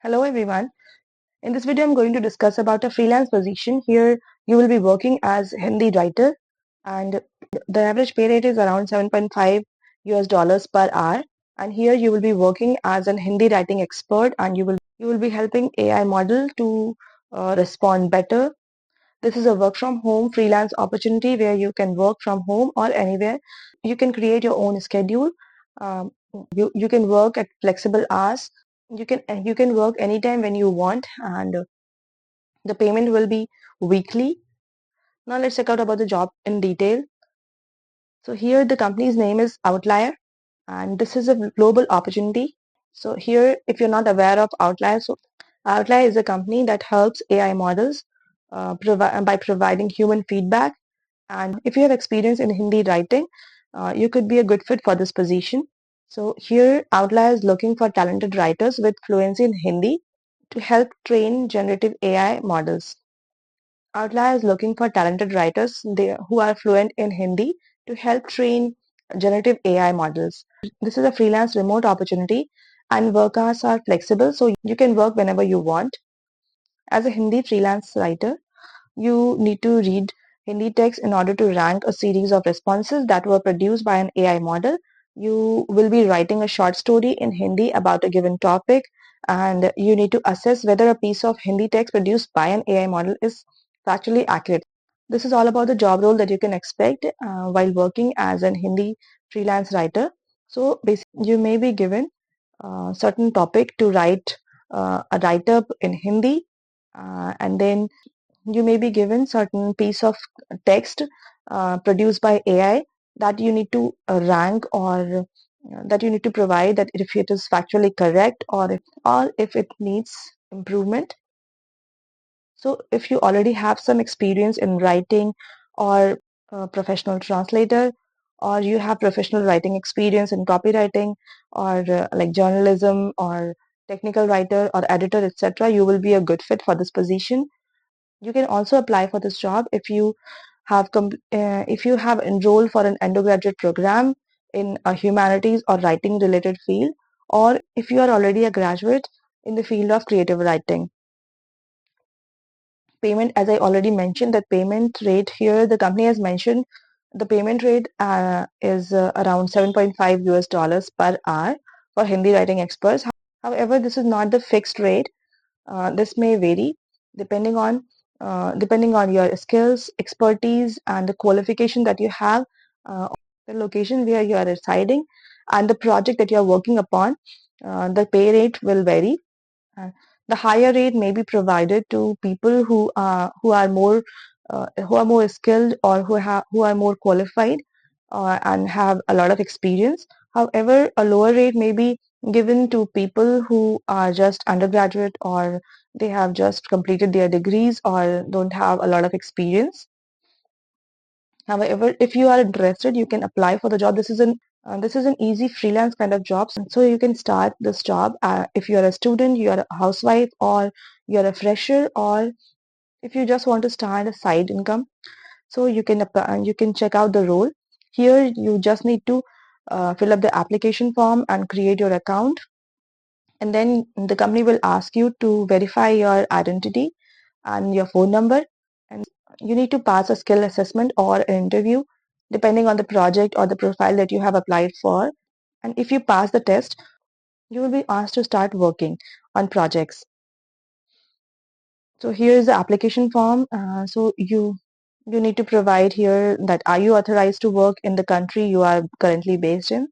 Hello everyone. In this video, I'm going to discuss about a freelance position. Here, you will be working as Hindi writer, and the average pay rate is around 7.5 US dollars per hour. And here, you will be working as an Hindi writing expert, and you will be helping AI model to respond better. This is a work from home freelance opportunity where you can work from home or anywhere. You can create your own schedule. Um, you can work at flexible hours. You can work anytime when you want, and the payment will be weekly. Now let's check out about the job in detail. So here the company's name is Outlier, and this is a global opportunity. So here, if you're not aware of Outlier, so Outlier is a company that helps AI models by providing human feedback. And if you have experience in Hindi writing, you could be a good fit for this position. So here, Outlier is looking for talented writers with fluency in Hindi to help train generative AI models. Outlier is looking for talented writers who are fluent in Hindi to help train generative AI models. This is a freelance remote opportunity, and work hours are flexible, so you can work whenever you want. As a Hindi freelance writer, you need to read Hindi text in order to rank a series of responses that were produced by an AI model. You will be writing a short story in Hindi about a given topic, and you need to assess whether a piece of Hindi text produced by an AI model is factually accurate. This is all about the job role that you can expect while working as an Hindi freelance writer. So basically, you may be given a certain topic to write a write-up in Hindi, and then you may be given certain piece of text produced by AI that you need to rank, or that you need to provide that if it is factually correct, or if it needs improvement. So if you already have some experience in writing, or a professional translator, or you have professional writing experience in copywriting, or like journalism, or technical writer or editor, etc., you will be a good fit for this position. You can also apply for this job if you have enrolled for an undergraduate program in a humanities or writing related field, or if you are already a graduate in the field of creative writing. Payment, as I already mentioned, that payment rate here, the company has mentioned the payment rate is around 7.5 US dollars per hour for Hindi writing experts. However, this is not the fixed rate. This may vary depending on depending on your skills, expertise, and the qualification that you have, the location where you are residing, and the project that you are working upon. The pay rate will vary. Uh, the higher rate may be provided to people who are more skilled, or who are more qualified and have a lot of experience. However, a lower rate may be given to people who are just undergraduate, or they have just completed their degrees, or don't have a lot of experience. However, if you are interested, you can apply for the job. This is an easy freelance kind of job, so you can start this job if you are a student, you are a housewife, or you are a fresher, or if you just want to start a side income. So you can apply, you can check out the role. Here, you just need to fill up the application form and create your account, and then the company will ask you to verify your identity and your phone number, and you need to pass a skill assessment or an interview depending on the project or the profile that you have applied for. And if you pass the test, you will be asked to start working on projects. So here is the application form. So you need to provide here that are you authorized to work in the country you are currently based in.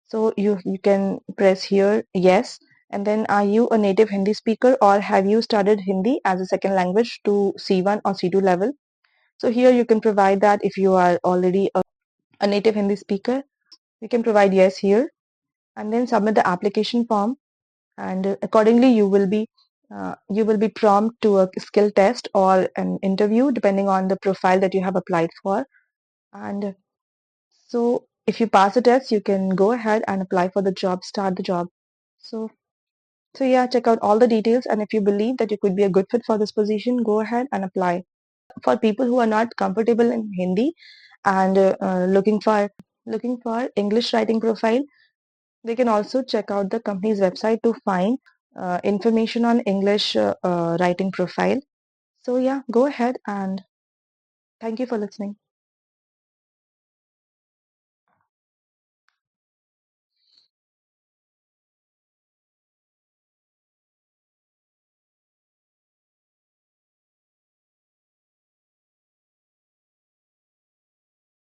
So you can press here yes, and then are you a native Hindi speaker, or have you studied Hindi as a second language to C1 or C2 level? So here you can provide that if you are already a native Hindi speaker, you can provide yes here, and then submit the application form, and accordingly you will be prompt to a skill test or an interview depending on the profile that you have applied for. And so if you pass the test, you can go ahead and apply for the job, start the job. So yeah, check out all the details, and if you believe that you could be a good fit for this position, go ahead and apply. For people who are not comfortable in Hindi and looking for English writing profile, they can also check out the company's website to find information on English writing profile. So yeah, go ahead and thank you for listening.